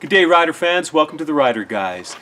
Good day, Rider fans. Welcome to the Rider Guys.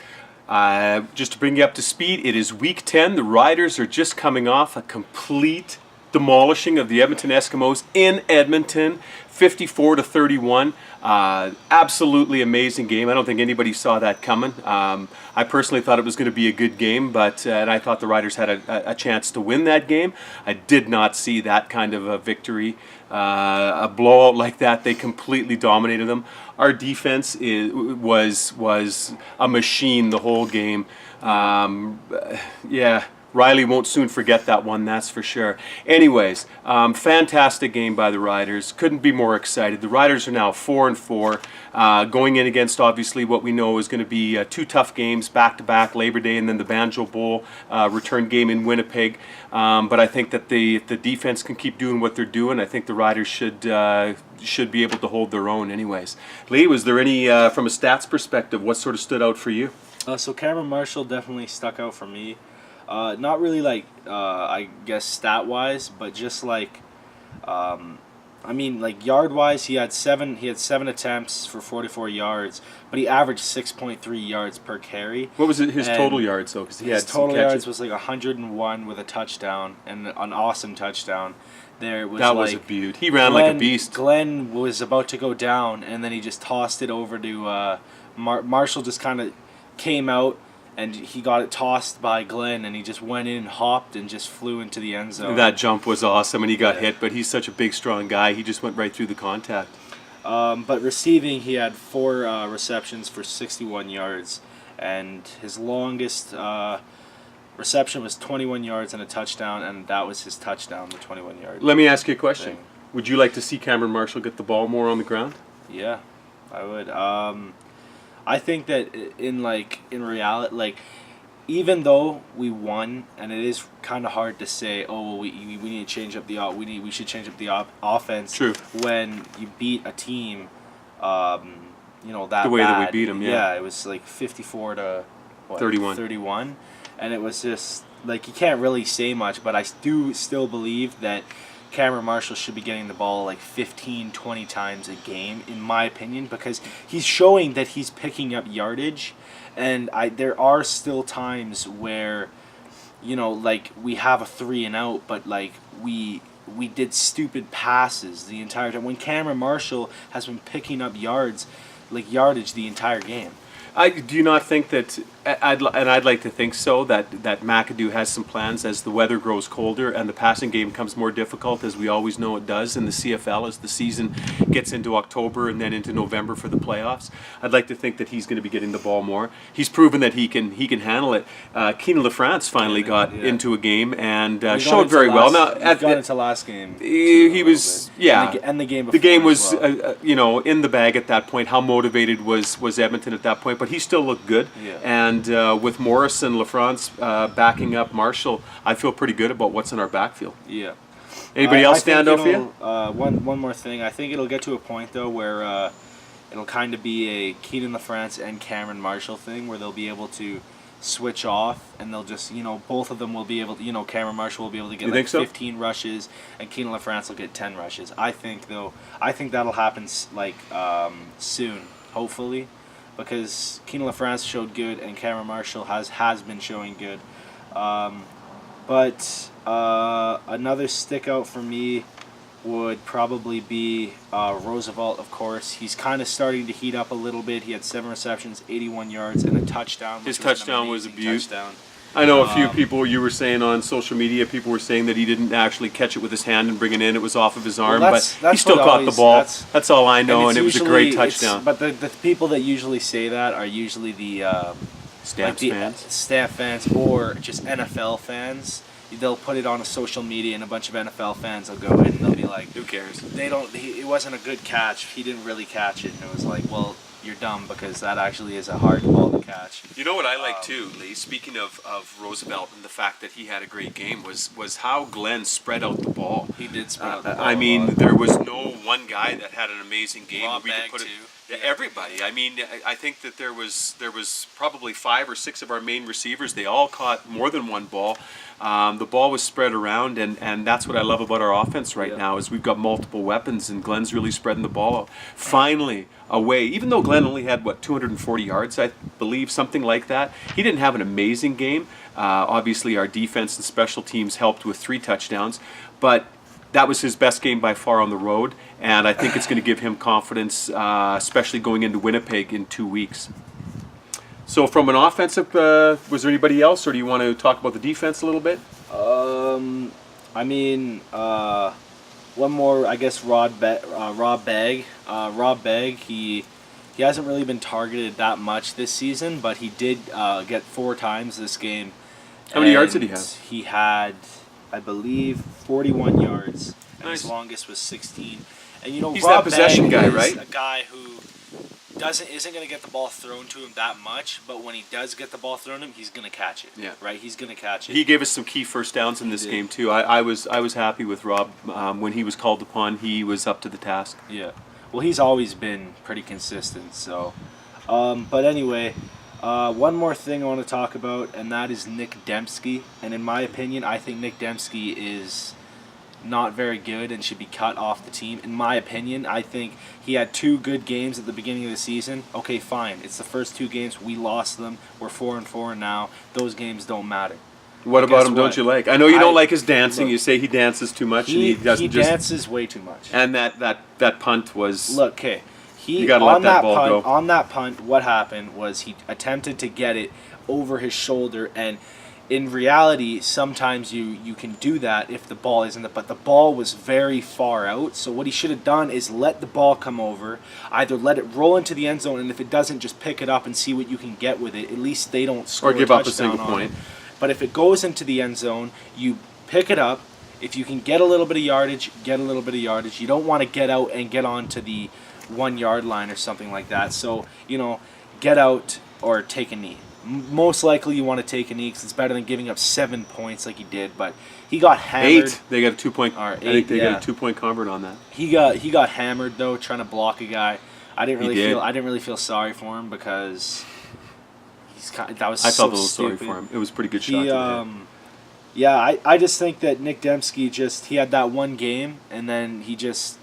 Just to bring you up to speed, it is week 10. The Riders are just coming off a complete demolishing of the Edmonton Eskimos in Edmonton, 54-31. Absolutely amazing game. I don't think anybody saw that coming. I personally thought it was going to be a good game, and I thought the Riders had a chance to win that game. I did not see that kind of a victory, a blowout like that. They completely dominated them. Our defense was a machine the whole game. Yeah. Riley won't soon forget that one, that's for sure. Anyways, fantastic game by the Riders. Couldn't be more excited. The Riders are now 4-4, going in against obviously what we know is going to be two tough games back-to-back, Labor Day and then the Banjo Bowl return game in Winnipeg. But I think that the defense can keep doing what they're doing. I think the Riders should be able to hold their own anyways. Lee, was there any, from a stats perspective, what sort of stood out for you? So Cameron Marshall definitely stuck out for me. Not really like I guess stat wise, but just like I mean like yard wise, he had seven attempts for 44 yards, but he averaged 6.3 yards per carry. What was his total yards though? Because his total yards was like 101 with a touchdown and an awesome touchdown. There was that was a beaut. He ran like a beast. Glenn was about to go down, and then he just tossed it over to Marshall. Just kind of came out. And he got it tossed by Glenn, and he just went in, hopped, and just flew into the end zone. That jump was awesome, and he got hit, but he's such a big, strong guy. He just went right through the contact. But receiving, he had 4 receptions for 61 yards, and his longest reception was 21 yards and a touchdown, and that was his touchdown, the 21-yard. Let me ask you a question. Would you like to see Cameron Marshall get the ball more on the ground? Yeah, I would. I think that in reality, like, even though we won, and it is kind of hard to say, oh, well, we need to change up we should change up the offense. True. When you beat a team, that the way bad. that we beat them, yeah, it was like 54 to 31, and it was just like you can't really say much, but I do still believe that Cameron Marshall should be getting the ball like 15, 20 times a game, in my opinion, because he's showing that he's picking up yardage, and there are still times where, like we have a 3 and out, but like we did stupid passes the entire time when Cameron Marshall has been picking up yardage the entire game. Do you not think that, I'd like to think so, that McAdoo has some plans as the weather grows colder and the passing game becomes more difficult, as we always know it does in the CFL as the season gets into October and then into November for the playoffs. I'd like to think that he's going to be getting the ball more. He's proven that he can handle it. Keenan LaFrance finally got into a game and showed very well. Now he got into last game. He was and the game before. The game was well. In the bag at that point. How motivated was Edmonton at that point? But he still looked good. Yeah. And with Morris and LaFrance backing up Marshall, I feel pretty good about what's in our backfield. Yeah. Anybody else stand out for you? One more thing. I think it'll get to a point, though, where it'll kind of be a Keenan LaFrance and Cameron Marshall thing, where they'll be able to switch off, and they'll just, both of them will be able to, Cameron Marshall will be able to get 15 rushes, and Keenan LaFrance will get 10 rushes. I think that'll happen soon, hopefully, because Keenan LaFrance showed good and Cameron Marshall has been showing good. But another stick out for me would probably be Roosevelt, of course. He's kind of starting to heat up a little bit. He had 7 receptions, 81 yards, and a touchdown. His touchdown was a beaut. Touchdown. I know a few people, you were saying on social media, people were saying that he didn't actually catch it with his hand and bring it in. It was off of his arm, but he still caught the ball. That's all I know, and it was a great touchdown. But the people that usually say that are usually the staff fans or just NFL fans. They'll put it on a social media, and a bunch of NFL fans will go in and they'll be like, "Who cares? It wasn't a good catch. He didn't really catch it." And it was like, well, you're dumb, because that actually is a hard ball to catch. You know what I like too, Lee, speaking of Roosevelt and the fact that he had a great game, was how Glenn spread out the ball. He did spread out the ball. I mean, there was no one guy that had an amazing game. Rob Bag too. Everybody. I mean, I think that there was probably 5 or 6 of our main receivers. They all caught more than one ball. The ball was spread around, and that's what I love about our offense right now is we've got multiple weapons, and Glenn's really spreading the ball finally away. Even though Glenn only had 240 yards, I believe, something like that. He didn't have an amazing game. Obviously, our defense and special teams helped with 3 touchdowns, but that was his best game by far on the road, and I think it's going to give him confidence, especially going into Winnipeg in 2 weeks. So from an offensive, was there anybody else, or do you want to talk about the defense a little bit? I mean, one more, I guess, Rob Begg. Rob Begg, he hasn't really been targeted that much this season, but he did get 4 times this game. How many yards did he have? He had, I believe, 41 yards. And Nice. his longest was 16. And he's Rob that possession Begg guy, is right? a guy who isn't going to get the ball thrown to him that much, but when he does get the ball thrown to him, he's going to catch it. Yeah. Right? He's going to catch it. He gave us some key first downs in this game too. I was happy with Rob when he was called upon. He was up to the task. Yeah. Well, he's always been pretty consistent. So, but anyway, one more thing I want to talk about, and that is Nick Dembski. And in my opinion, I think Nick Dembski is not very good and should be cut off the team. In my opinion, I think he had 2 good games at the beginning of the season. Okay, fine. It's the first 2 games. We lost them. We're 4-4 now. Those games don't matter. What about him? Don't you like? I know you don't like his dancing. Look, you say he dances too much, and he doesn't. He dances way too much. And that punt was. Look, okay. You gotta let that ball go. On that punt, what happened was he attempted to get it over his shoulder, and in reality, sometimes you can do that if the ball isn't it, but the ball was very far out. So what he should have done is let the ball come over, either let it roll into the end zone, and if it doesn't, just pick it up and see what you can get with it. At least they don't score or give a up a touchdown single on point. it. But if it goes into the end zone, you pick it up. If you can get a little bit of yardage, get a little bit of yardage. You don't want to get out and get onto the 1-yard line or something like that. So, get out or take a knee. Most likely you want to take a knee because it's better than giving up 7 points like he did. But he got hammered. 8. They got a 2-point. I think they got a 2-point convert on that. He got hammered though trying to block a guy. I didn't really feel sorry for him because that was I so felt a little stupid. sorry for him. It was a pretty good shot to the head. Yeah, I just think that Nick Dembski he had that one game and then he just.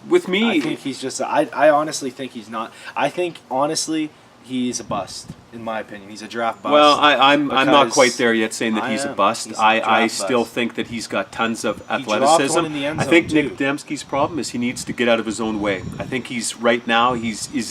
With me, I think he's just. I honestly think he's not. I think honestly he's a bust in my opinion. He's a draft bust. Well, I'm not quite there yet saying that he's a bust. He's I still think that he's got tons of athleticism. in the end I think zone, Nick Dembski's problem is he needs to get out of his own way. I think he's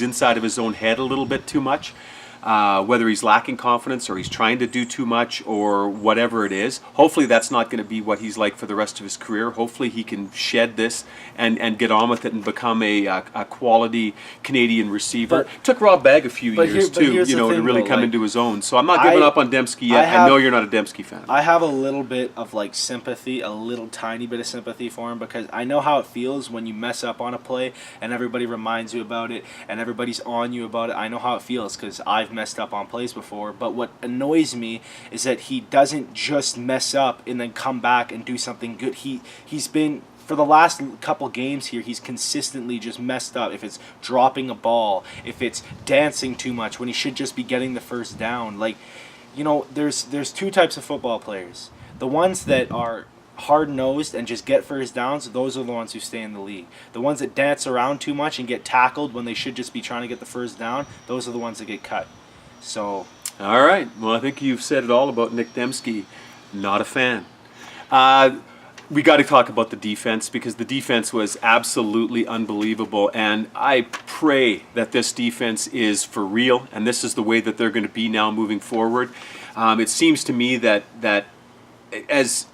inside of his own head a little bit too much. Whether he's lacking confidence or he's trying to do too much or whatever it is. Hopefully that's not going to be what he's like for the rest of his career. Hopefully he can shed this and get on with it and become a quality Canadian receiver. It took Rob Begg a few years too, to really come into his own. So I'm not giving up on Dembski yet. I know you're not a Dembski fan. I have a little bit of sympathy, a little tiny bit of sympathy for him because I know how it feels when you mess up on a play and everybody reminds you about it and everybody's on you about it. I know how it feels because I've messed up on plays before, but what annoys me is that he doesn't just mess up and then come back and do something good. He's been, for the last couple games here, he's consistently just messed up. If it's dropping a ball, if it's dancing too much when he should just be getting the first down. There's 2 types of football players. The ones that are hard-nosed and just get first downs, those are the ones who stay in the league. The ones that dance around too much and get tackled when they should just be trying to get the first down, those are the ones that get cut. So, all right. Well, I think you've said it all about Nick Dembski. Not a fan. We got to talk about the defense because the defense was absolutely unbelievable, and I pray that this defense is for real, and this is the way that they're going to be now moving forward. It seems to me that as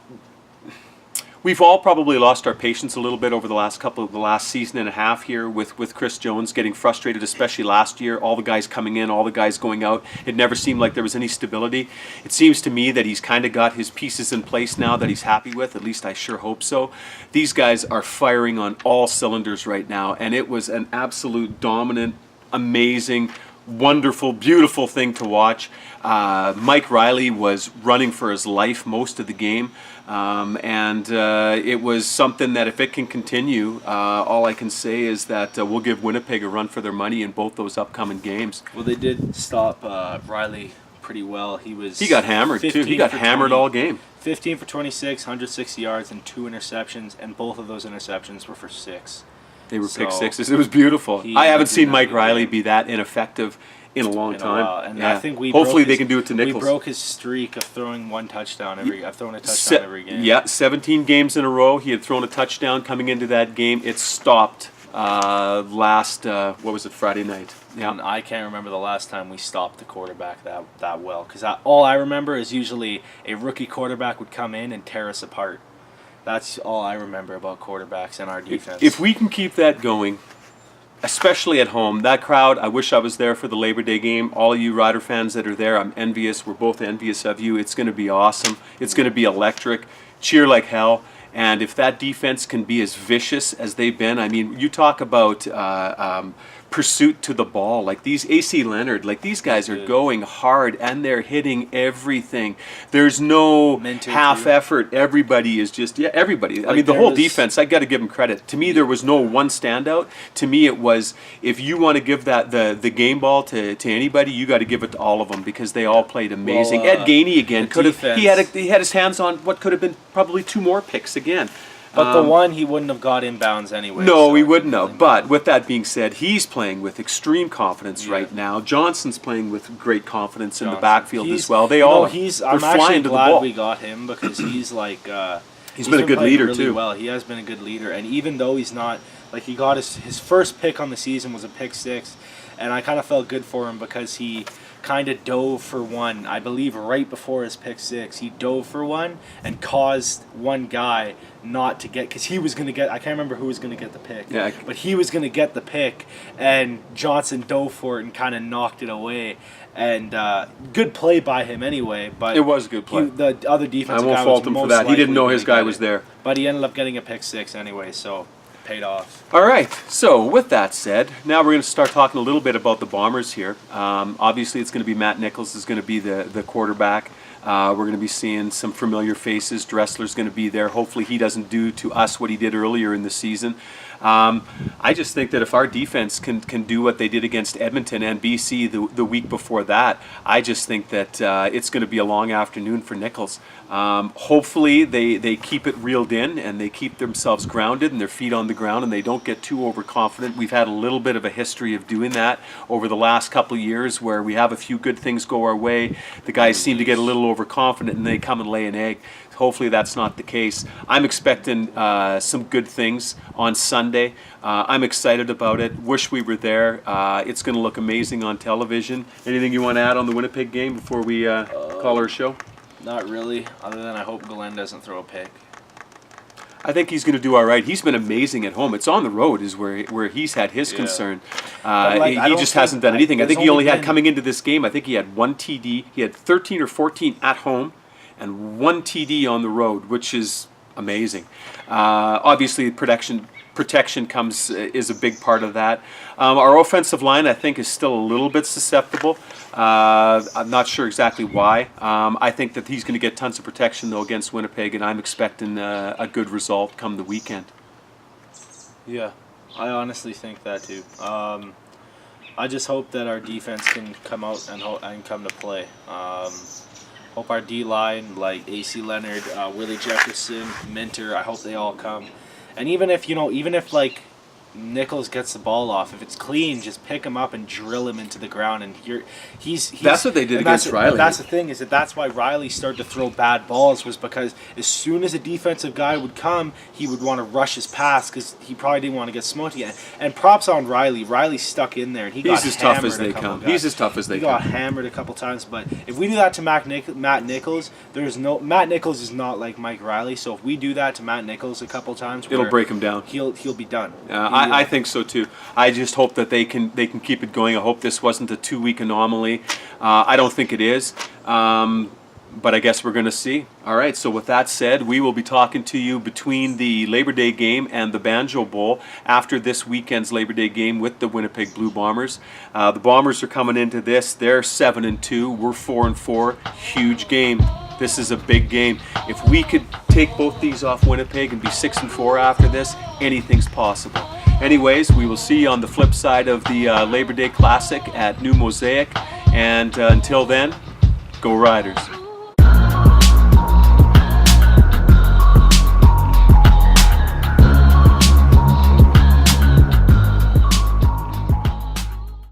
we've all probably lost our patience a little bit over the last season and a half here with Chris Jones getting frustrated, especially last year. All the guys coming in, all the guys going out. It never seemed like there was any stability. It seems to me that he's kind of got his pieces in place now that he's happy with. At least I sure hope so. These guys are firing on all cylinders right now, and it was an absolute dominant, amazing wonderful, beautiful thing to watch. Mike Riley was running for his life most of the game, and it was something that if it can continue, all I can say is that we'll give Winnipeg a run for their money in both those upcoming games. Well, they did stop Riley pretty well. He got hammered too. He got hammered all game. 15 for 26, 160 yards, and 2 interceptions, and both of those interceptions were for 6. They were pick sixes. It was beautiful. I haven't seen Mike Riley be that ineffective in a long time. And I think hopefully they can do it to Nichols. We broke his streak of throwing one touchdown every. I've thrown a touchdown every game. Yeah, 17 games in a row. He had thrown a touchdown coming into that game. It stopped last what was it, Friday night? Yeah. And I can't remember the last time we stopped the quarterback that well, because all I remember is usually a rookie quarterback would come in and tear us apart. That's all I remember about quarterbacks and our defense. If we can keep that going, especially at home, that crowd, I wish I was there for the Labor Day game. All of you Rider fans that are there, I'm envious. We're both envious of you. It's going to be awesome. It's going to be electric. Cheer like hell. And if that defense can be as vicious as they've been, I mean, you talk about pursuit to the ball. Like these AC Leonard, like these guys are going hard and they're hitting everything. There's no half effort. Everybody is just, everybody. Like I mean, the whole defense, I got to give them credit. To me, there was no one standout. To me, it was, if you want to give that the game ball to anybody, you got to give it to all of them because they all played amazing. Well, Ed Gainey again could have, he had his hands on what could have been probably 2 more picks again. But the one he wouldn't have got inbounds anyway. No, so he wouldn't have. But with that being said, he's playing with extreme confidence right now. Johnson's playing with great confidence in the backfield as well. They all I'm actually glad we got him because he's like he's been a good leader really too. Well, he has been a good leader, and even though he's not like he got his first pick on the season was a pick 6, and I kind of felt good for him because he kind of dove for one. I believe right before his pick 6, he dove for one and caused one guy not to get, because he was going to get, I can't remember who was going to get the pick, but he was going to get the pick, and Johnson dove for it and kind of knocked it away. And good play by him anyway. But it was a good play. The other defensive guy I won't fault him for that. He didn't know his guy was there. But he ended up getting a pick 6 anyway, so paid off. All right, so with that said, now we're going to start talking a little bit about the Bombers here. Obviously, it's going to be Matt Nichols is going to be the quarterback. We're going to be seeing some familiar faces. Dressler's going to be there. Hopefully he doesn't do to us what he did earlier in the season. I just think that if our defense can do what they did against Edmonton and BC the week before that, I just think that it's going to be a long afternoon for Nichols. Hopefully they keep it reeled in and they keep themselves grounded and their feet on the ground and they don't get too overconfident. We've had a little bit of a history of doing that over the last couple of years where we have a few good things go our way. The guys seem to get a little overconfident and they come and lay an egg. Hopefully that's not the case. I'm expecting some good things on Sunday. I'm excited about it. Wish we were there. It's going to look amazing on television. Anything you want to add on the Winnipeg game before we call our show? Not really, other than I hope Glenn doesn't throw a pick. I think he's going to do all right. He's been amazing at home. It's on the road is where he's had his concern. He just hasn't done anything. I think he only had, coming into this game, I think he had 1 TD. He had 13 or 14 at home and 1 TD on the road, which is amazing. Obviously, protection is a big part of that. Our offensive line, I think, is still a little bit susceptible. I'm not sure exactly why. I think that he's going to get tons of protection, though, against Winnipeg, and I'm expecting a good result come the weekend. Yeah, I honestly think that, too. I just hope that our defense can come out and come to play. Hope our D-line, like AC Leonard, Willie Jefferson, Minter, I hope they all come. And even if like Nichols gets the ball off, if it's clean, just pick him up and drill him into the ground. And he's that's what they did against Riley. That's the thing, is that's why Riley started to throw bad balls, was because as soon as a defensive guy would come, he would want to rush his pass because he probably didn't want to get smoked again. And props on Riley. Riley stuck in there and he's as tough as they come. He's as tough as they come. He got hammered a couple times, but if we do that to Matt Nichols, Matt Nichols is not like Mike Riley. So if we do that to Matt Nichols a couple times, it'll break him down. He'll be done. I think so too. I just hope that they can keep it going. I hope this wasn't a 2-week anomaly. I don't think it is. But I guess we're going to see. All right, so with that said, we will be talking to you between the Labor Day game and the Banjo Bowl after this weekend's Labor Day game with the Winnipeg Blue Bombers. The Bombers are coming into this. They're 7-2. We're 4-4. Huge game. This is a big game. If we could take both these off Winnipeg and be 6-4 after this, anything's possible. Anyways, we will see you on the flip side of the Labor Day Classic at New Mosaic. And until then, go Riders.